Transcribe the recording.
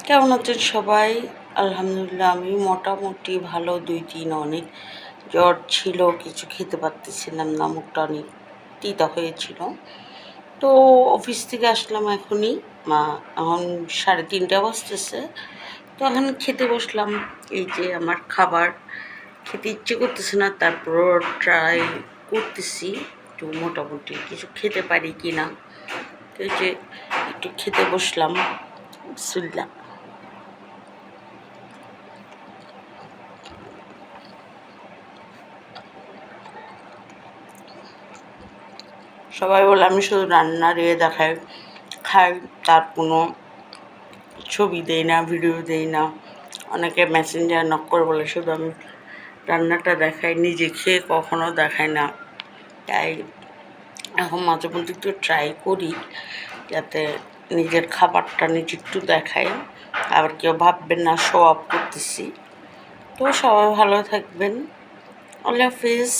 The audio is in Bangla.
কেমন আছেন সবাই? আলহামদুলিল্লাহ আমি মোটামুটি ভালো। ২ দিন অনেক জ্বর ছিল, কিছু খেতে পারতেছিলাম না, মুখটা অনেক তিতা হয়েছিল। তো অফিস থেকে আসলাম এখনই, এখন ৩:৩০ বাজতেছে। তো এখন খেতে বসলাম। এই যে আমার খাবার, খেতে ইচ্ছে করতেছে না, তারপরও ট্রাই করতেছি একটু মোটামুটি কিছু খেতে পারি কি না। তো এই যে একটু খেতে বসলাম। বিসমিল্লাহ। সবাই বলে আমি শুধু রান্নার দেখাই, খাই, তার কোনো ছবি দেই না, ভিডিও দেই না। অনেকে মেসেঞ্জার নক করে বলে শুধু আমি রান্নাটা দেখাই, নিজে খেয়ে কখনো দেখাই না। তাই এখন মাঝে মধ্যে একটু ট্রাই করি যাতে নিজের খাবারটা নিজে একটু দেখাই, আবার কেউ ভাববেন না শো অফ করতেছি। তো সবাই ভালো থাকবেন। আল্লাহ হাফিজ।